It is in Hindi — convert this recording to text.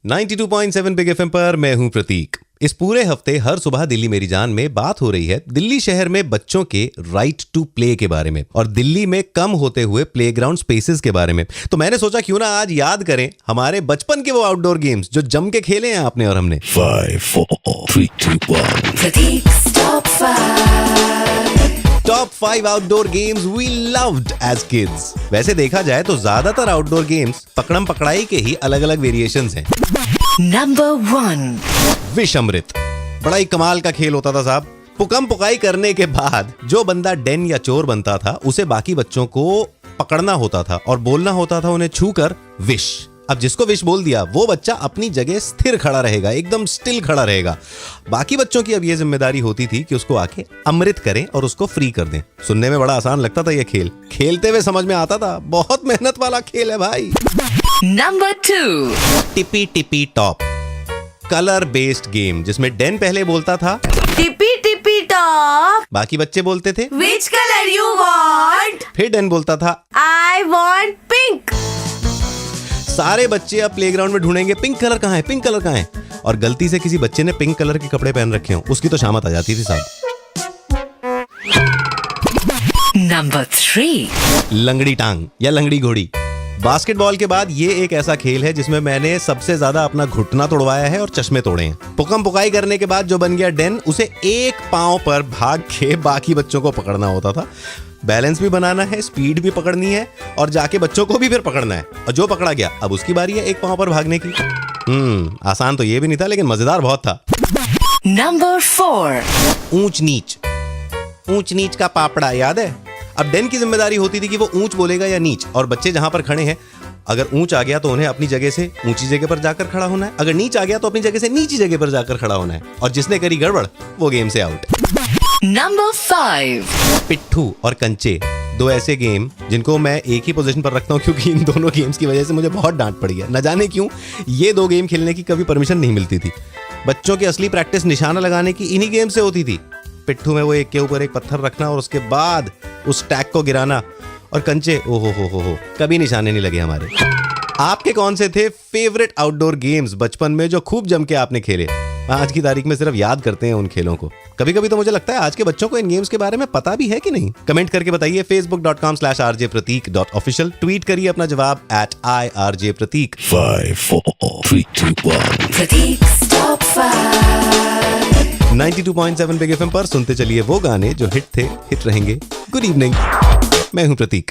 92.7 बिग एफएम पर मैं हूं प्रतीक। इस पूरे हफ्ते हर सुबह दिल्ली मेरी जान में बात हो रही है दिल्ली शहर में बच्चों के राइट टू प्ले के बारे में और दिल्ली में कम होते हुए प्लेग्राउंड स्पेसेस के बारे में। तो मैंने सोचा क्यों ना आज याद करें हमारे बचपन के वो आउटडोर गेम्स जो जम के खेले हैं आपने और हमने। 5, 4, 3, 2, 1 top 5 outdoor games we loved as kids. वैसे देखा जाए तो ज्यादातर आउटडोर गेम्स पकड़म पकड़ाई के ही अलग अलग वेरिएशंस हैं। नंबर 1 विष अमृत बड़ा ही कमाल का खेल होता था साहब। पुकम पुकाई करने के बाद जो बंदा डेन या चोर बनता था उसे बाकी बच्चों को पकड़ना होता था और बोलना होता था उन्हें छूकर विश। अब जिसको विश बोल दिया वो बच्चा अपनी जगह स्थिर खड़ा रहेगा, एकदम स्टिल खड़ा रहेगा। बाकी बच्चों की अब ये जिम्मेदारी होती थी कि उसको आके अमृत करें और उसको फ्री कर दें। सुनने में बड़ा आसान लगता था ये खेल, खेलते हुए समझ में आता था बहुत मेहनत वाला खेल है भाई। Number 2 tippy tippy top colour based game जिसमें डेन पहले बोलता था टिपी टिपी टॉप, बाकी बच्चे बोलते थे विच कलर यू वांट, फिर डेन बोलता था आई वांट पिंक। सारे बच्चे अब प्लेग्राउंड में ढूंढेंगे पिंक कलर कहाँ है, पिंक कलर कहाँ है। और गलती से किसी बच्चे ने पिंक कलर के कपड़े पहन रखे हो उसकी तो शामत आ जाती थी साहब। नंबर 3 लंगड़ी टांग या लंगड़ी घोड़ी। बास्केटबॉल के बाद ये एक ऐसा खेल है जिसमें मैंने सबसे ज्यादा अपना घुटना तोड़वाया है और चश्मे तोड़े हैं। पुकम पुकाई करने के बाद जो बन गया डेन उसे एक पांव पर भाग के बाकी बच्चों को पकड़ना होता था। बैलेंस भी बनाना है, स्पीड भी पकड़नी है और जाके बच्चों को भी फिर पकड़ना है। और जो पकड़ा गया अब उसकी बारी है एक पांव पर भागने की। आसान तो ये भी नहीं था लेकिन मजेदार बहुत था। नंबर 4 ऊंच नीच। ऊंच नीच का पापड़ा याद है। अब डेन की जिम्मेदारी होती थी कि वो ऊंच बोलेगा या नीच, और बच्चे जहां पर खड़े हैं अगर ऊंच आ गया तो उन्हें अपनी जगह से ऊंची जगह पर जाकर खड़ा होना है, अगर नीच आ गया तो अपनी जगह से नीची जगह पर जाकर खड़ा होना है, और जिसने करी गड़बड़ वो गेम से आउट। नंबर 5 पिट्ठू और कंचे, दो ऐसे गेम जिनको मैं एक ही पोजीशन पर रखता हूँ क्योंकि इन दोनों गेम्स की वजह से मुझे बहुत डांट पड़ी है। न जाने क्यों ये दो गेम खेलने की कभी परमिशन नहीं मिलती थी। बच्चों की असली प्रैक्टिस निशाना लगाने की इन्हीं गेम से होती थी। पिट्ठू में वो एक के ऊपर एक पत्थर रखना और उसके बाद उस टैग को गिराना, और कंचे ओहो कभी निशाने नहीं लगे हमारे। आपके कौन से थे फेवरेट आउटडोर गेम्स बचपन में जो खूब जम के आपने खेले? आज की तारीख में सिर्फ याद करते हैं उन खेलों को। कभी कभी तो मुझे लगता है आज के बच्चों को इन गेम्स के बारे में पता भी है कि नहीं। कमेंट करके बताइए। facebook.com/rjpratik.official ट्वीट करिए अपना जवाब @irjpratik। 5, 4, 3, 2, 1 Pratik's Top 5 92.7 big FM पर सुनते चलिए वो गाने जो हिट थे, हिट रहेंगे। गुड इवनिंग, मैं हूं प्रतीक।